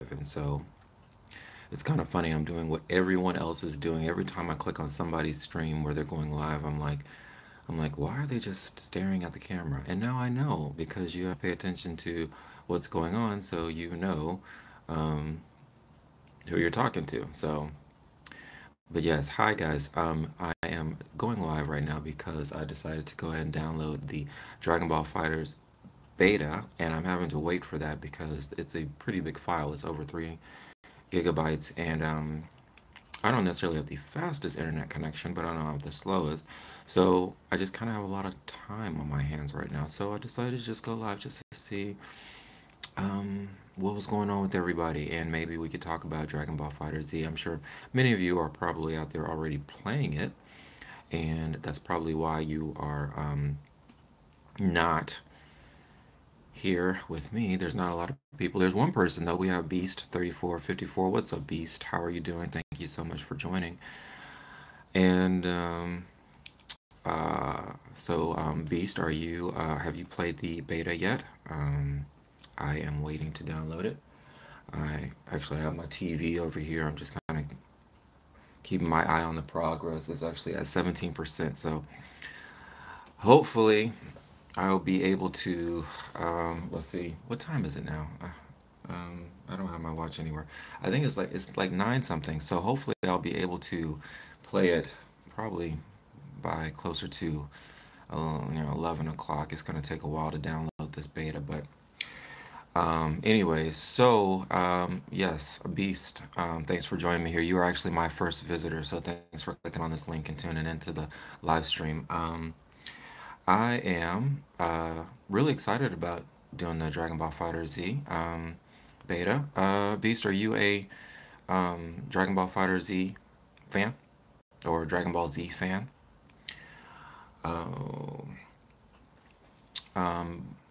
And so it's kind of funny. I'm doing what everyone else is doing. Every time I click on somebody's stream where they're going live, I'm like, why are they just staring at the camera? And now I know because you have to pay attention to what's going on, so you know um, who you're talking to. So, but yes, hi guys. I am going live right now because I decided to go ahead and download the Dragon Ball Fighters beta, and I'm having to wait for that because it's a pretty big file. It's over 3 GB, and I don't necessarily have the fastest internet connection, but I don't have the slowest. So I just kind of have a lot of time on my hands right now. So I decided to just go live just to see what was going on with everybody, and maybe we could talk about Dragon Ball Fighter Z. I'm sure many of you are probably out there already playing it, and that's probably why you are not here with me. There's not a lot of people. There's one person though. We have Beast 3454. What's up, Beast? How are you doing? Thank you so much for joining. And Beast, are you have you played the beta yet? I am waiting to download it. I actually have my TV over here. I'm just kind of keeping my eye on the progress. It's actually at 17%. So hopefully I'll be able to. Let's see, what time is it now? I don't have my watch anywhere. I think it's like 9 something. So hopefully I'll be able to play it probably by closer to 11 o'clock. It's going to take a while to download this beta, but anyways, so yes, Beast, thanks for joining me here. You are actually my first visitor, so thanks for clicking on this link and tuning into the live stream. I am really excited about doing the Dragon Ball Fighter Z beta. Beast, are you a Dragon Ball Fighter Z fan or Dragon Ball Z fan? Uh,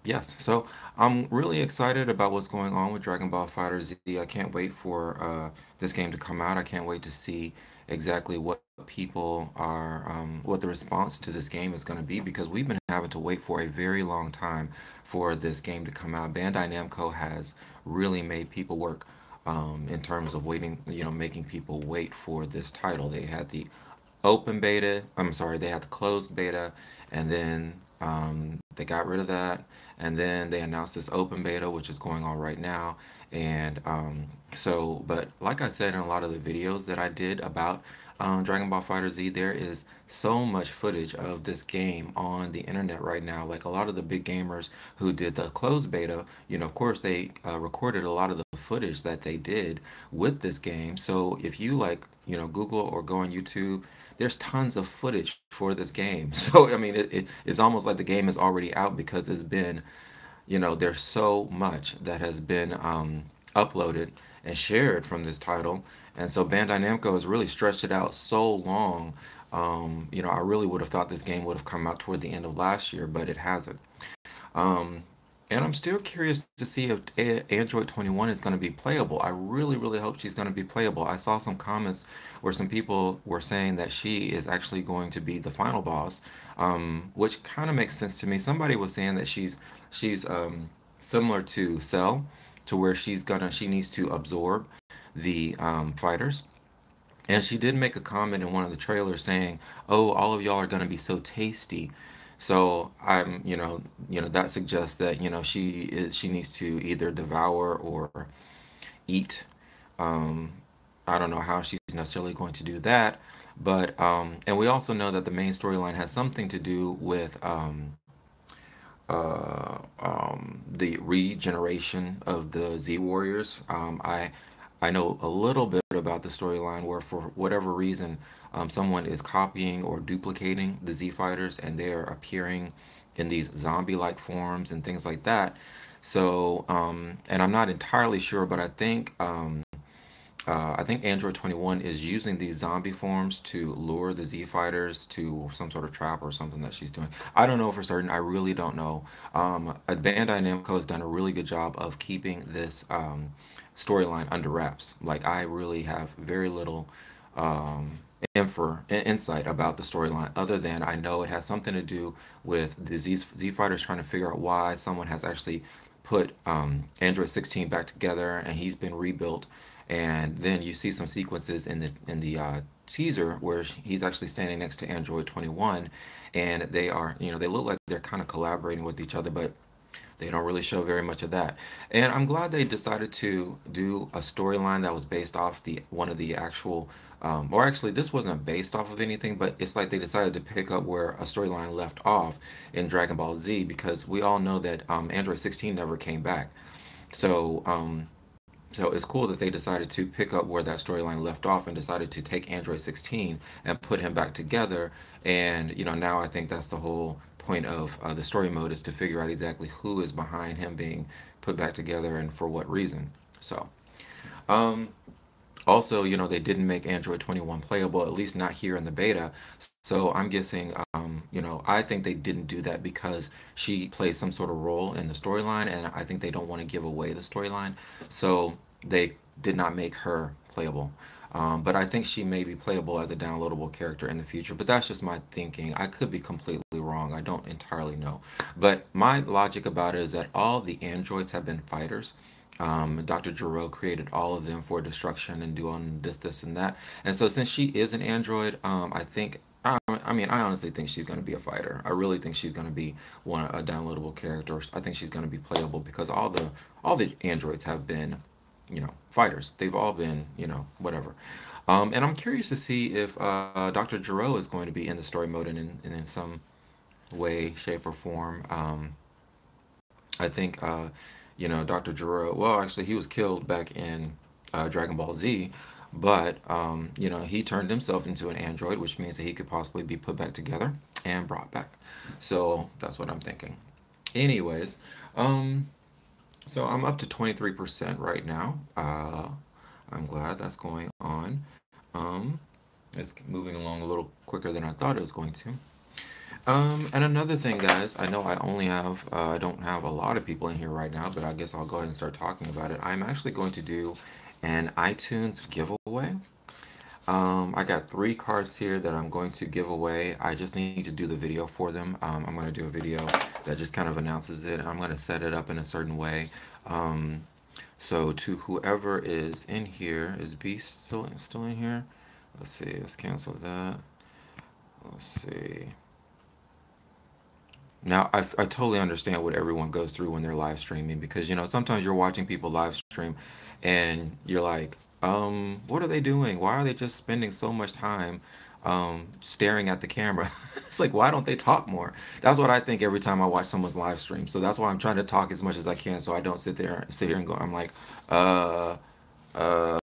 yes, so I'm really excited about what's going on with Dragon Ball Fighter Z. I can't wait for this game to come out. I can't wait to see exactly what people are, what the response to this game is going to be because we've been having to wait for a very long time for this game to come out. Bandai Namco has really made people work in terms of waiting, making people wait for this title. They had the open beta. I'm sorry, they had the closed beta, and then they got rid of that, and then they announced this open beta, which is going on right now. And but like I said in a lot of the videos that I did about Dragon Ball Fighter Z, there is so much footage of this game on the internet right now. Like a lot of the big gamers who did the closed beta, of course they recorded a lot of the footage that they did with this game. So if you Google or go on YouTube, there's tons of footage for this game. So I mean, it's almost like the game is already out because it's been, there's so much that has been uploaded and shared from this title, and so Bandai Namco has really stretched it out so long. I really would have thought this game would have come out toward the end of last year, but it hasn't. Um, and I'm still curious to see if Android 21 is going to be playable. I really, really hope she's going to be playable. I saw some comments where some people were saying that she is actually going to be the final boss, which kind of makes sense to me. Somebody was saying that she's similar to Cell, to where she needs to absorb the fighters. And she did make a comment in one of the trailers saying, "Oh, all of y'all are going to be so tasty." So that suggests that she needs to either devour or eat. Um, I don't know how she's necessarily going to do that, but and we also know that the main storyline has something to do with the regeneration of the Z Warriors. I know a little bit about the storyline where, for whatever reason, someone is copying or duplicating the Z Fighters, and they're appearing in these zombie-like forms and things like that. So, and I'm not entirely sure, but I think Android 21 is using these zombie forms to lure the Z fighters to some sort of trap or something that she's doing. I don't know for certain. I really don't know. Bandai Namco has done a really good job of keeping this storyline under wraps. Like, I really have very little insight about the storyline other than I know it has something to do with the Z fighters trying to figure out why someone has actually put Android 16 back together, and he's been rebuilt. And then you see some sequences in the teaser where he's actually standing next to Android 21, and they are, they look like they're kind of collaborating with each other, but they don't really show very much of that. And I'm glad they decided to do a storyline that was based off the one of the actual, or actually this wasn't based off of anything, but it's like they decided to pick up where a storyline left off in Dragon Ball Z, because we all know that Android 16 never came back. So so it's cool that they decided to pick up where that storyline left off and decided to take Android 16 and put him back together. And now I think that's the whole point of the story mode, is to figure out exactly who is behind him being put back together and for what reason. So um, also, they didn't make Android 21 playable, at least not here in the beta. So I'm guessing, I think they didn't do that because she plays some sort of role in the storyline, and I think they don't want to give away the storyline. So they did not make her playable. But I think she may be playable as a downloadable character in the future. But that's just my thinking. I could be completely wrong. I don't entirely know. But my logic about it is that all the androids have been fighters. Dr. Gero created all of them for destruction and doing this, and that. And so since she is an android, I think. I mean, I honestly think she's going to be a fighter. I really think she's going to be a downloadable character. I think she's going to be playable because all the androids have been, fighters. They've all been, whatever. And I'm curious to see if Dr. Gero is going to be in the story mode and in some way, shape, or form. I think, Dr. Gero, well, actually, he was killed back in Dragon Ball Z, but, he turned himself into an android, which means that he could possibly be put back together and brought back. So that's what I'm thinking. Anyways, so I'm up to 23% right now. I'm glad that's going on. Um, it's moving along a little quicker than I thought it was going to. And another thing, guys, I know I don't have a lot of people in here right now, but I guess I'll go ahead and start talking about it. I'm actually going to do an iTunes giveaway. I got 3 cards here that I'm going to give away. I just need to do the video for them. I'm going to do a video that just kind of announces it. I'm going to set it up in a certain way. Um, so to whoever is in here, is Beast still in here? Let's see. Let's cancel that. Let's see. Now, I totally understand what everyone goes through when they're live streaming, because, sometimes you're watching people live stream and you're like, what are they doing? Why are they just spending so much time staring at the camera? It's like, why don't they talk more? That's what I think every time I watch someone's live stream. So that's why I'm trying to talk as much as I can, so I don't sit here and go, I'm like, uh, uh,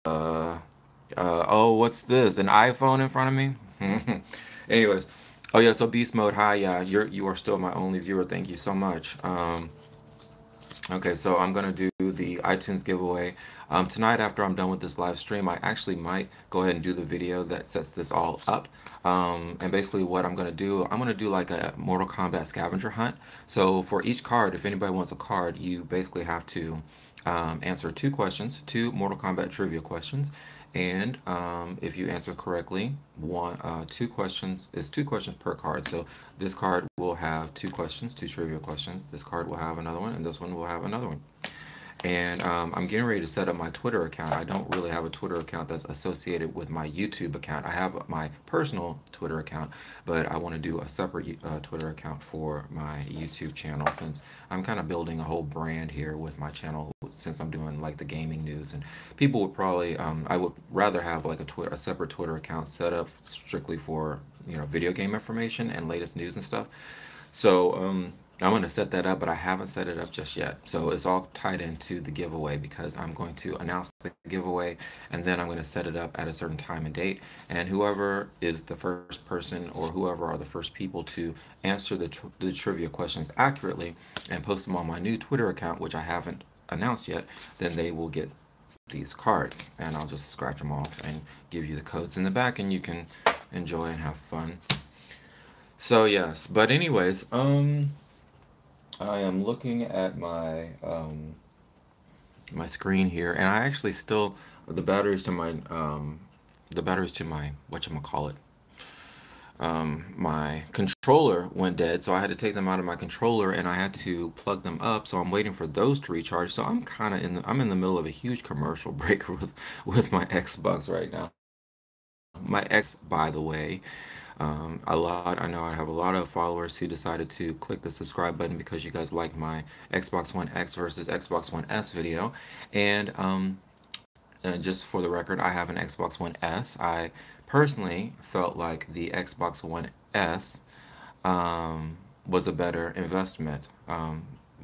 oh, what's this? An iPhone in front of me? Anyways, oh yeah, so Beast Mode, hi, yeah, you are still my only viewer. Thank you so much. Okay, so I'm gonna do the iTunes giveaway tonight after I'm done with this live stream. I actually might go ahead and do the video that sets this all up. And basically, what I'm gonna do like a Mortal Kombat scavenger hunt. So for each card, if anybody wants a card, you basically have to answer 2 questions, 2 Mortal Kombat trivia questions. And if you answer correctly, 2 questions is 2 questions per card. So this card will have 2 questions, 2 trivia questions. This card will have another one, and this one will have another one. And I'm getting ready to set up my Twitter account. I don't really have a Twitter account that's associated with my YouTube account. I have my personal Twitter account, but I want to do a separate Twitter account for my YouTube channel, since I'm kind of building a whole brand here with my channel, since I'm doing like the gaming news. And people would probably, I would rather have like a separate Twitter account set up strictly for, video game information and latest news and stuff. So I'm going to set that up, but I haven't set it up just yet. So it's all tied into the giveaway, because I'm going to announce the giveaway, and then I'm going to set it up at a certain time and date. And whoever is the first person, or whoever are the first people to answer the trivia questions accurately and post them on my new Twitter account, which I haven't announced yet, then they will get these cards. And I'll just scratch them off and give you the codes in the back, and you can enjoy and have fun. So yes, but anyways, I am looking at my screen here, and I actually still the batteries to my whatchamacallit. my controller went dead, so I had to take them out of my controller and I had to plug them up. So I'm waiting for those to recharge. So I'm in the middle of a huge commercial break with my Xbox right now. My X, by the way, I know I have a lot of followers who decided to click the subscribe button because you guys like my Xbox One X versus Xbox One S video, and just for the record, I have an Xbox One S. I personally felt like the Xbox One S was a better investment.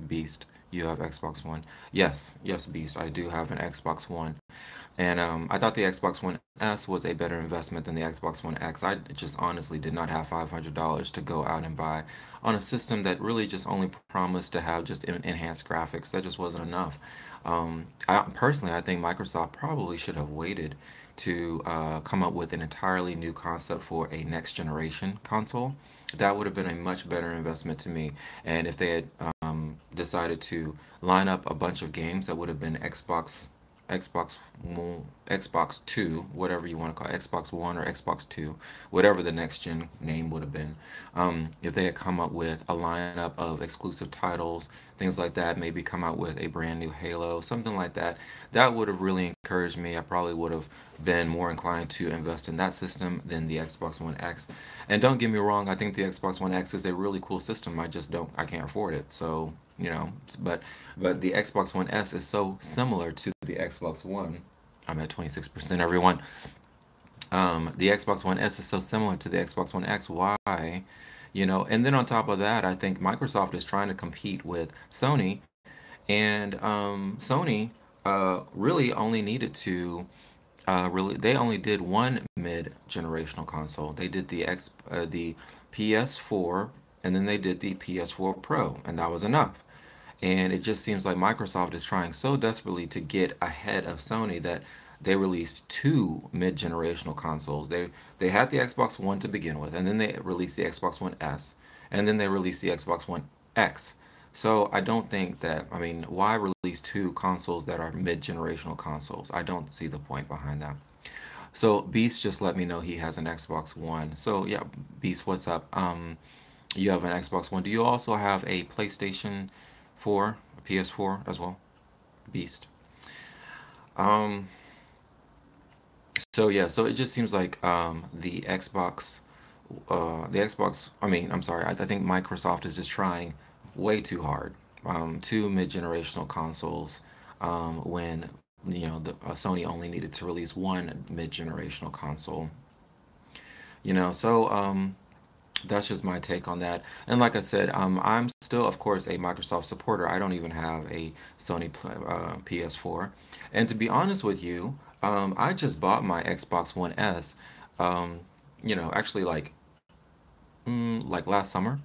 Beast, you have Xbox One. Yes, yes, Beast, I do have an Xbox One. And I thought the Xbox One S was a better investment than the Xbox One X. I just honestly did not have $500 to go out and buy on a system that really just only promised to have just enhanced graphics. That just wasn't enough. I think Microsoft probably should have waited to come up with an entirely new concept for a next generation console. That would have been a much better investment to me. And if they had decided to line up a bunch of games that would have been Xbox 2, whatever you want to call it, Xbox One or Xbox 2, whatever the next gen name would have been. If they had come up with a lineup of exclusive titles, things like that, maybe come out with a brand new Halo, something like that, that would have really encouraged me. I probably would have been more inclined to invest in that system than the Xbox One X. And don't get me wrong, I think the Xbox One X is a really cool system. I can't afford it. So, but the Xbox One S is so similar to the Xbox One. I'm at 26%, everyone. The Xbox One S is so similar to the Xbox One X. Why? And then on top of that, I think Microsoft is trying to compete with Sony, and Sony really only needed to they only did one mid-generational console. They did the PS4, and then they did the PS4 Pro, and that was enough. And it just seems like Microsoft is trying so desperately to get ahead of Sony that they released two mid-generational consoles. They had the Xbox One to begin with, and then they released the Xbox One S, and then they released the Xbox One X. So I don't think that, I mean, why release two consoles that are mid-generational consoles? I don't see the point behind that. So Beast just let me know he has an Xbox One. So yeah, Beast, what's up? You have an Xbox One. Do you also have a PlayStation 4, a PS4 as well? Beast. Um, so yeah, so it just seems like I mean, I'm sorry, I think Microsoft is just trying way too hard. Two mid-generational consoles, when Sony only needed to release one mid-generational console. So that's just my take on that. And like I said, I'm still, of course, a Microsoft supporter. I don't even have a PS4. And to be honest with you, I just bought my Xbox One S, um, actually like last summer.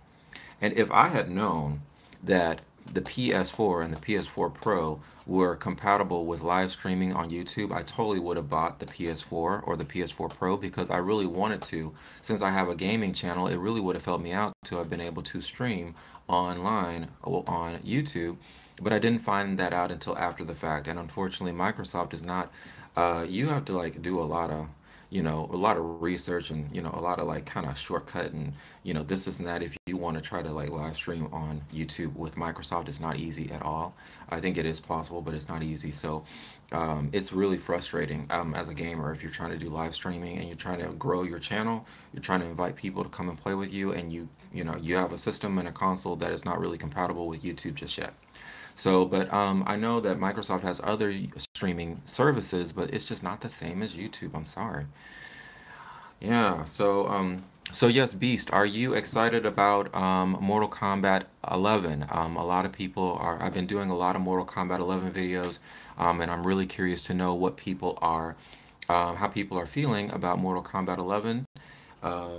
And if I had known that the PS4 and the PS4 Pro were compatible with live streaming on YouTube, I totally would have bought the PS4 or the PS4 Pro because I really wanted to. Since I have a gaming channel, it really would have helped me out to have been able to stream online on YouTube. But I didn't find that out until after the fact. And unfortunately, Microsoft is not, you have to like do a lot of research and a lot of like kind of shortcut and this and that. If you want to try to like live stream on YouTube with Microsoft, it's not easy at all. I think it is possible, but it's not easy. So it's really frustrating as a gamer if you're trying to do live streaming and you're trying to grow your channel, you're trying to invite people to come and play with you, and you have a system and a console that is not really compatible with YouTube just yet. So, but I know that Microsoft has other streaming services, but it's just not the same as YouTube. I'm sorry. Yeah. So yes, Beast, are you excited about Mortal Kombat 11? A lot of people are. I've been doing a lot of Mortal Kombat 11 videos, and I'm really curious to know how people are feeling about Mortal Kombat 11. Uh,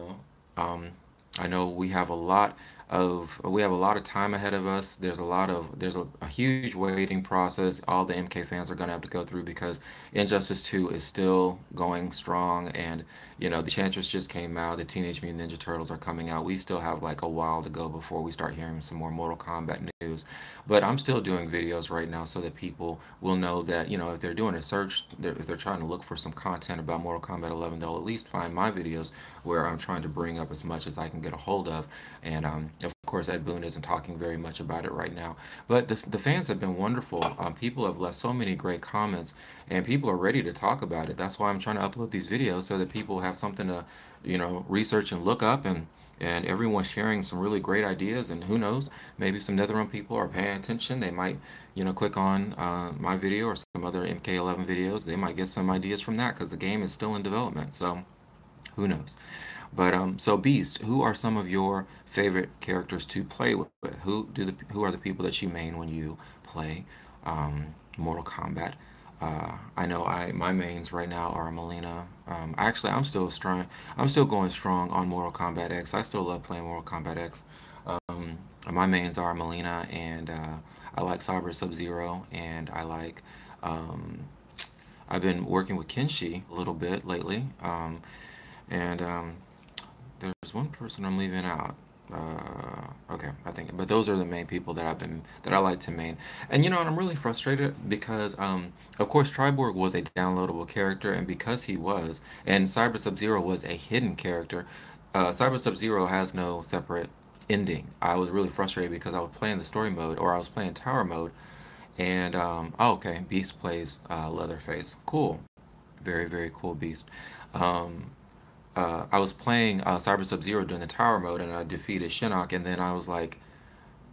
um, I know we have a lot we have a lot of time ahead of us. There's a huge waiting process. All the MK fans are going to have to go through because Injustice 2 is still going strong, and the Enchantress just came out. The Teenage Mutant Ninja Turtles are coming out. We still have like a while to go before we start hearing some more Mortal Kombat news. But I'm still doing videos right now so that people will know that, if they're doing a search, if they're trying to look for some content about Mortal Kombat 11, they'll at least find my videos where I'm trying to bring up as much as I can get a hold of. And of course, Ed Boon isn't talking very much about it right now. But the fans have been wonderful. People have left so many great comments, and people are ready to talk about it. That's why I'm trying to upload these videos so that people have something to, research and look up, and everyone's sharing some really great ideas. And who knows, maybe some NetherRealm people are paying attention. They might, click on my video or some other MK11 videos. They might get some ideas from that because the game is still in development. So who knows? But so Beast, who are some of your favorite characters to play with? Who are the people that you main when you play Mortal Kombat? I know my mains right now are Melina. Actually, I'm still strong. I'm still going strong on Mortal Kombat X. I still love playing Mortal Kombat X. My mains are Melina, and I like Cyber Sub-Zero, and I like. Um, I've been working with Kenshi a little bit lately, and there's one person I'm leaving out. Okay, I think, but those are the main people that I like to main. And and I'm really frustrated because, of course, Triborg was a downloadable character, and because he was, and Cyber Sub Zero was a hidden character. Cyber Sub Zero has no separate ending. I was really frustrated because I was playing the story mode, or I was playing tower mode, and oh, okay, Beast plays Leatherface. Cool, very very cool Beast. Um, I was playing Cyber Sub Zero during the tower mode, and I defeated Shinnok, and then I was like,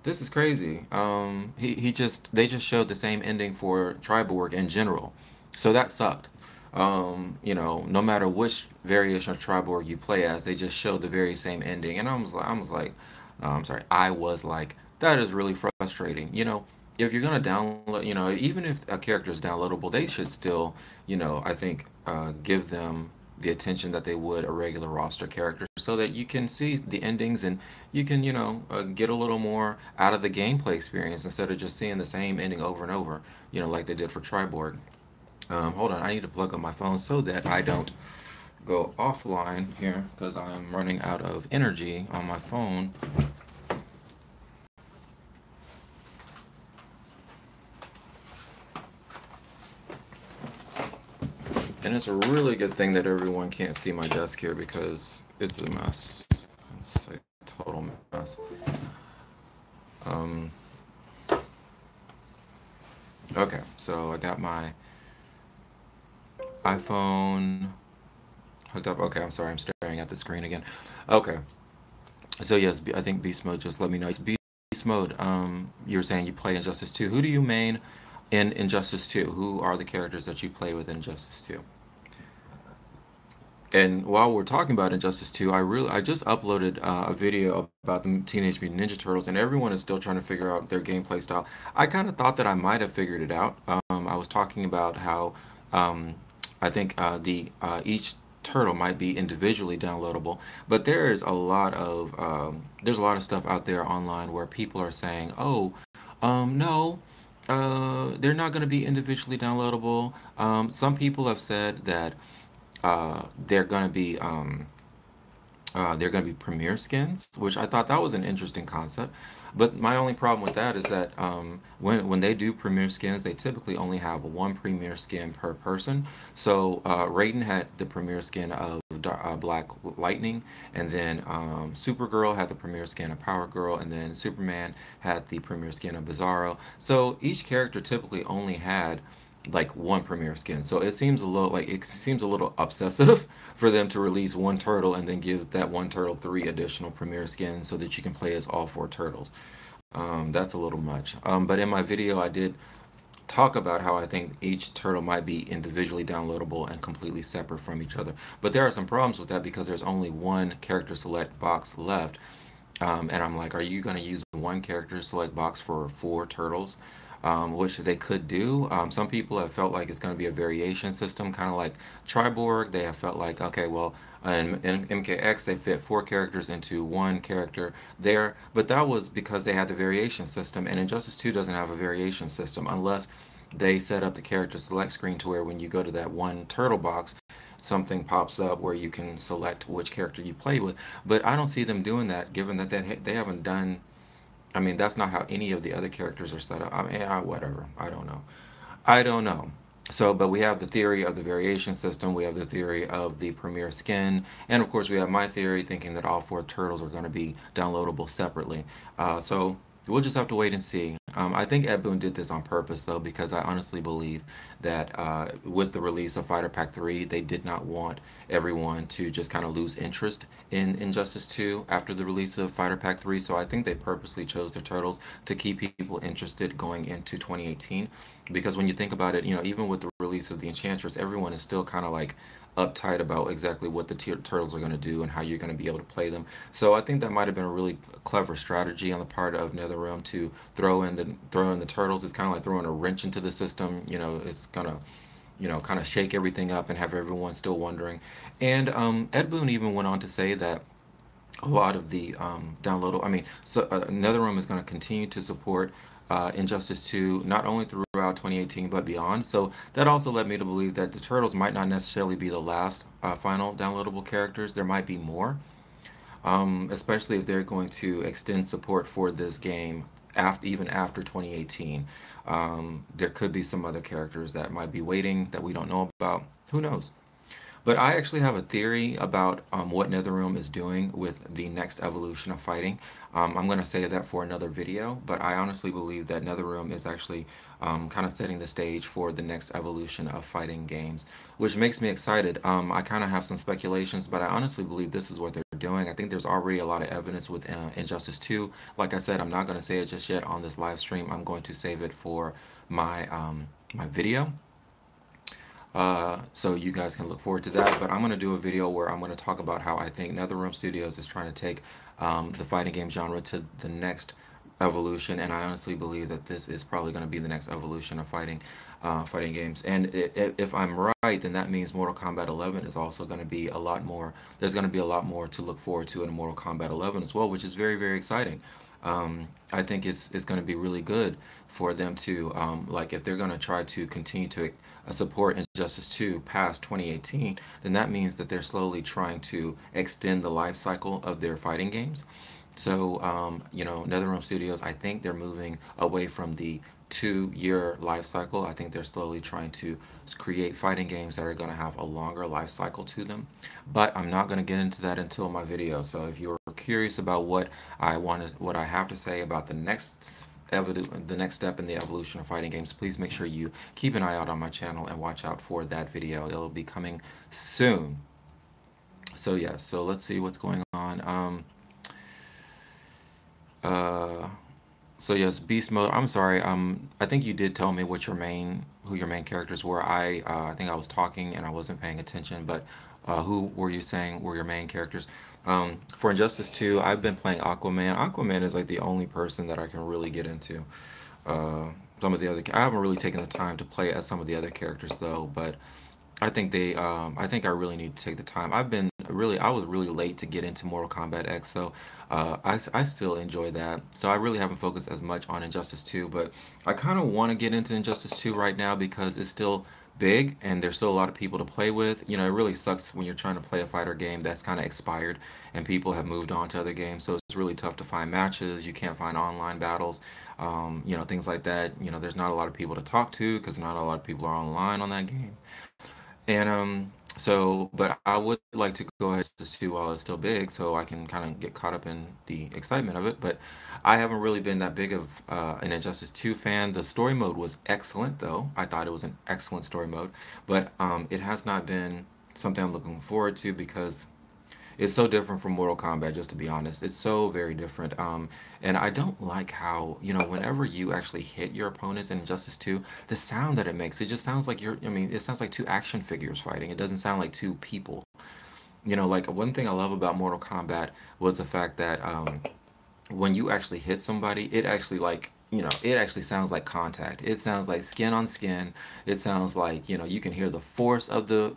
"This is crazy." They just showed the same ending for Triborg in general, so that sucked. No matter which variation of Triborg you play as, they just showed the very same ending, and I'm sorry, I was like, that is really frustrating. If you're gonna download, even if a character is downloadable, they should still, I think, give them the attention that they would a regular roster character so that you can see the endings and you can, get a little more out of the gameplay experience instead of just seeing the same ending over and over, like they did for Triborg. Hold on, I need to plug up my phone so that I don't go offline here because I'm running out of energy on my phone. And it's a really good thing that everyone can't see my desk here because it's a mess. It's a total mess. Um, okay, so I got my iPhone hooked up. Okay, I'm sorry, I'm staring at the screen again. Okay, so yes, I think Beast Mode just let me know. It's Beast Mode. You were saying you play Injustice 2. Who do you main in Injustice 2? Who are the characters that you play with in Injustice 2? And while we're talking about Injustice 2, I just uploaded a video about the Teenage Mutant Ninja Turtles, and everyone is still trying to figure out their gameplay style. I kind of thought that I might have figured it out. I was talking about how um, I think the each turtle might be individually downloadable, but there's a lot of stuff out there online where people are saying, "Oh, no, they're not going to be individually downloadable." Some people have said that they're going to be premiere skins, which I thought that was an interesting concept. But my only problem with that is that when they do premiere skins, they typically only have one premiere skin per person. So Raiden had the premiere skin of Black Lightning, and then Supergirl had the premiere skin of Power Girl, and then Superman had the premiere skin of Bizarro. So each character typically only had like one premiere skin. So it seems a little obsessive for them to release one turtle and then give that one turtle three additional premiere skins so that you can play as all four turtles. That's a little much. But in my video, I did talk about how I think each turtle might be individually downloadable and completely separate from each other. But there are some problems with that because there's only one character select box left. And I'm like, are you going to use one character select box for four turtles? which they could do. Some people have felt like it's going to be a variation system, kind of like Triborg. They have felt like, okay, well, in MKX, they fit four characters into one character there, but that was because they had the variation system, and Injustice 2 doesn't have a variation system unless they set up the character select screen to where when you go to that one turtle box, something pops up where you can select which character you play with. But I don't see them doing that, given that they haven't done. I mean, that's not how any of the other characters are set up. I mean, whatever. I don't know. I don't know. So, but we have the theory of the variation system, we have the theory of the premier skin, and of course, we have my theory thinking that all four turtles are going to be downloadable separately. So, we'll just have to wait and see. I think Ed Boon did this on purpose, though, because I honestly believe that with the release of Fighter Pack 3, they did not want everyone to just kind of lose interest in Injustice 2 after the release of Fighter Pack 3. So I think they purposely chose the Turtles to keep people interested going into 2018. Because when you think about it, even with the release of the Enchantress, everyone is still kind of like uptight about exactly what the turtles are going to do and how you're going to be able to play them. So I think that might have been a really clever strategy on the part of NetherRealm to throw in the turtles. It's kind of like throwing a wrench into the system. It's gonna kind of shake everything up and have everyone still wondering. And Ed Boon even went on to say that a lot of the downloadable. I mean, so NetherRealm is going to continue to support Injustice 2 not only throughout 2018 but beyond. So that also led me to believe that the Turtles might not necessarily be the last final downloadable characters. There might be more, especially if they're going to extend support for this game even after 2018. There could be some other characters that might be waiting that we don't know about. Who knows? But I actually have a theory about what NetherRealm is doing with the next evolution of fighting. I'm going to say that for another video, but I honestly believe that NetherRealm is actually kind of setting the stage for the next evolution of fighting games, which makes me excited. I kind of have some speculations, but I honestly believe this is what they're doing. I think there's already a lot of evidence with Injustice 2. Like I said, I'm not going to say it just yet on this live stream. I'm going to save it for my video. So you guys can look forward to that. But I'm going to do a video where I'm going to talk about how I think NetherRealm Studios is trying to take the fighting game genre to the next evolution, and I honestly believe that this is probably going to be the next evolution of fighting games. And if I'm right, then that means Mortal Kombat 11 is also going to be a lot more. There's going to be a lot more to look forward to in Mortal Kombat 11 as well, which is very, very exciting. I think it's going to be really good for them to like if they're going to try to continue to support Injustice 2 past 2018, then that means that they're slowly trying to extend the life cycle of their fighting games. So, NetherRealm Studios, I think they're moving away from the 2-year life cycle. I think they're slowly trying to create fighting games that are going to have a longer life cycle to them. But I'm not going to get into that until my video. So if you're curious about what I have to say about the next step in the evolution of fighting games, please make sure you keep an eye out on my channel and watch out for that video. It'll be coming soon. So yeah, so let's see what's going on. Uh, so yes, Beast Mode. I'm sorry. I think you did tell me who your main characters were. I think I was talking and I wasn't paying attention. But who were you saying were your main characters? For Injustice 2, I've been playing Aquaman. Aquaman is like the only person that I can really get into. Some of the other, I haven't really taken the time to play as some of the other characters though. But I think I really need to take the time. I was really late to get into Mortal Kombat X, so I still enjoy that. So I really haven't focused as much on Injustice 2, but I kind of want to get into Injustice 2 right now because it's still big and there's still a lot of people to play with. It really sucks when you're trying to play a fighter game that's kind of expired and people have moved on to other games, so it's really tough to find matches. You can't find online battles, things like that. There's not a lot of people to talk to because not a lot of people are online on that game. And but I would like to go ahead to see while it's still big, so I can kind of get caught up in the excitement of it. But I haven't really been that big of an Injustice 2 fan. The story mode was excellent, though. I thought it was an excellent story mode, but it has not been something I'm looking forward to because it's so different from Mortal Kombat, just to be honest. It's so very different. And I don't like how, whenever you actually hit your opponents in Injustice 2, the sound that it makes, it just sounds like it sounds like two action figures fighting. It doesn't sound like two people. Like one thing I love about Mortal Kombat was the fact that when you actually hit somebody, it actually like it actually sounds like contact. It sounds like skin on skin. It sounds like, you can hear the force of the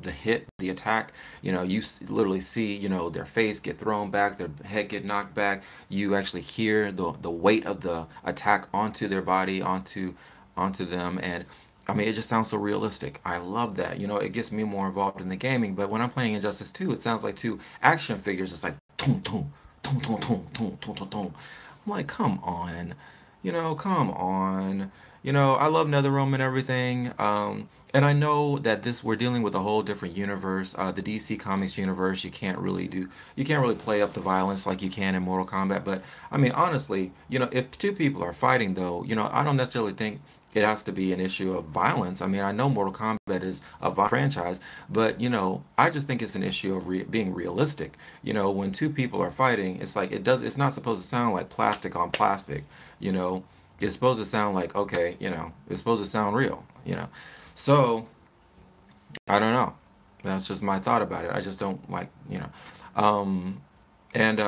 hit, the attack. You literally see, their face get thrown back, their head get knocked back. You actually hear the weight of the attack onto their body, onto them, and I mean, it just sounds so realistic. I love that. It gets me more involved in the gaming. But when I'm playing Injustice 2, it sounds like two action figures. It's like, toom, toom, toom, toom, toom, toom, toom, toom, toom. I'm like, come on, come on. I love NetherRealm and everything. And I know that this we're dealing with a whole different universe, the DC Comics universe. You can't really play up the violence like you can in Mortal Kombat. But I mean, honestly, if two people are fighting, though, I don't necessarily think it has to be an issue of violence. I mean, I know Mortal Kombat is a franchise, but I just think it's an issue of being realistic. When two people are fighting, it's like it's not supposed to sound like plastic on plastic. You know, it's supposed to sound like okay. It's supposed to sound real. So I don't know. That's just my thought about it. I just don't like. Um, and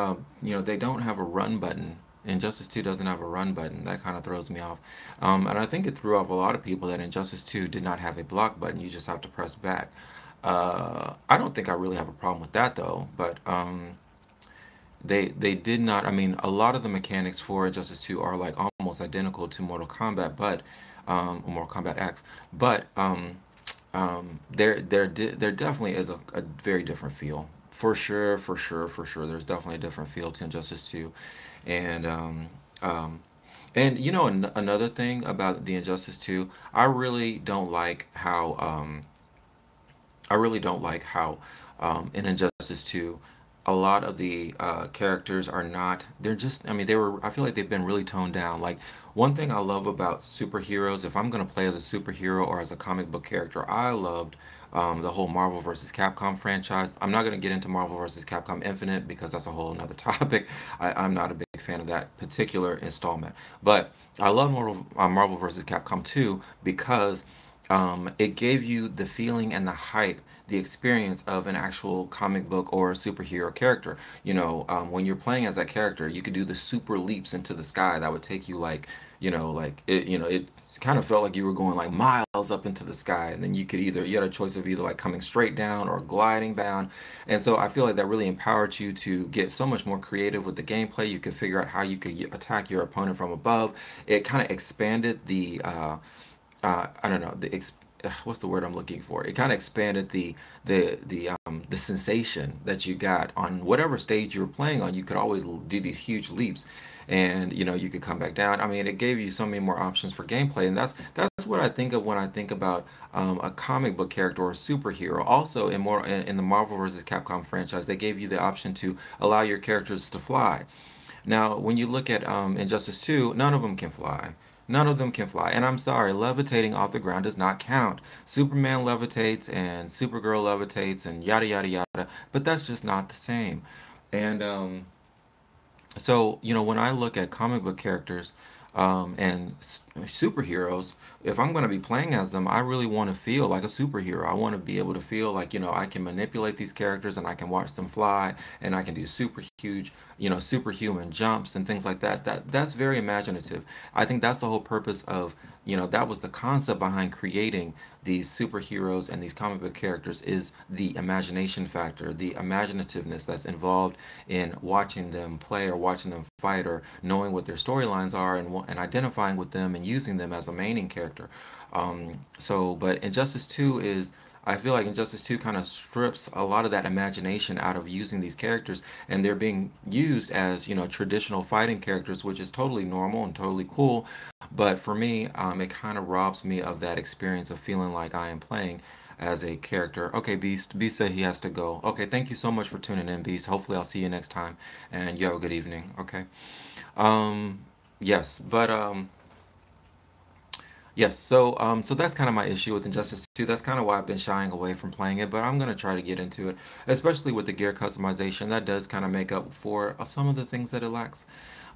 they don't have a run button. Injustice 2 doesn't have a run button. That kind of throws me off. And I think it threw off a lot of people that Injustice 2 did not have a block button. You just have to press back. I don't think I really have a problem with that though. But they did not. I mean, a lot of the mechanics for Injustice 2 are like almost identical to Mortal Kombat, but Mortal Kombat X. But there definitely is a very different feel. For sure, for sure, for sure. There's definitely a different feel to Injustice 2. And um, another thing about the Injustice 2, I really don't like how in Injustice 2 a lot of the characters are not they're just I mean I feel like they've been really toned down. Like one thing I love about superheroes, if I'm going to play as a superhero or as a comic book character, I loved the whole Marvel versus Capcom franchise. I'm not going to get into Marvel versus Capcom Infinite because that's a whole another topic. I'm not a big fan of that particular installment, but I love Marvel versus Capcom 2 because it gave you the feeling and the hype, the experience of an actual comic book or superhero character. When you're playing as that character, you could do the super leaps into the sky that would take you like, like it. It kind of felt like you were going like miles up into the sky, and then you had a choice of either like coming straight down or gliding down, and so I feel like that really empowered you to get so much more creative with the gameplay. You could figure out how you could attack your opponent from above. It kind of expanded the I don't know what's the word I'm looking for. It kind of expanded the sensation that you got on whatever stage you were playing on. You could always do these huge leaps, and you could come back down. I mean, it gave you so many more options for gameplay, and that's what I think of when I think about a comic book character or a superhero. Also, in the Marvel vs. Capcom franchise, they gave you the option to allow your characters to fly. Now, when you look at Injustice 2, none of them can fly. None of them can fly. And I'm sorry, levitating off the ground does not count. Superman levitates and Supergirl levitates and yada, yada, yada. But that's just not the same. And so, when I look at comic book characters and superheroes, if I'm going to be playing as them, I really want to feel like a superhero. I want to be able to feel like, I can manipulate these characters and I can watch them fly and I can do super huge, superhuman jumps and things like that. That's very imaginative. I think that's the whole purpose of, that was the concept behind creating these superheroes and these comic book characters is the imagination factor, the imaginativeness that's involved in watching them play or watching them fight or knowing what their storylines are and identifying with them and using them as a main character. But Injustice 2 I feel like Injustice 2 kind of strips a lot of that imagination out of using these characters, and they're being used as, traditional fighting characters, which is totally normal and totally cool. But for me, it kind of robs me of that experience of feeling like I am playing as a character. Okay, Beast. Beast said he has to go. Okay, thank you so much for tuning in, Beast. Hopefully, I'll see you next time, and you have a good evening. Okay. Um, yes, but Yes, so that's kind of my issue with Injustice 2. That's kind of why I've been shying away from playing it, but I'm gonna try to get into it, especially with the gear customization. That does kind of make up for some of the things that it lacks.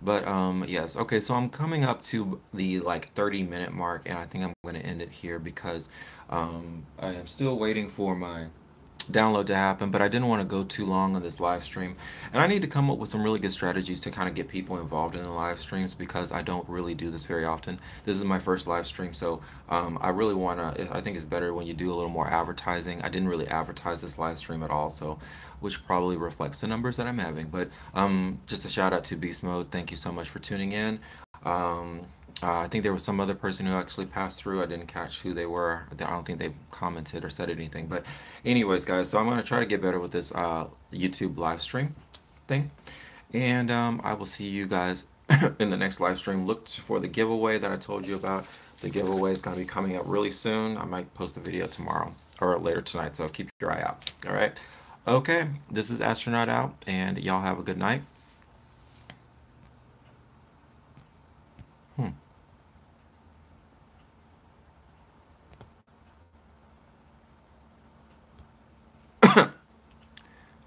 But yes, okay. So I'm coming up to the like 30-minute mark, and I think I'm gonna end it here because I am still waiting for my download to happen, but I didn't want to go too long on this live stream. And I need to come up with some really good strategies to kind of get people involved in the live streams because I don't really do this very often. This is my first live stream, so I really want to, I think it's better when you do a little more advertising. I didn't really advertise this live stream at all, so which probably reflects the numbers that I'm having. But just a shout out to Beast Mode. Thank you so much for tuning in. Um, I think there was some other person who actually passed through. I didn't catch who they were. I don't think they commented or said anything. But, anyways, guys, so I'm going to try to get better with this YouTube live stream thing. And I will see you guys in the next live stream. Look for the giveaway that I told you about. The giveaway is going to be coming up really soon. I might post a video tomorrow or later tonight. So keep your eye out. All right. Okay. This is Astronaut out. And y'all have a good night. Hmm.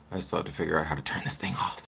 I still have to figure out how to turn this thing off.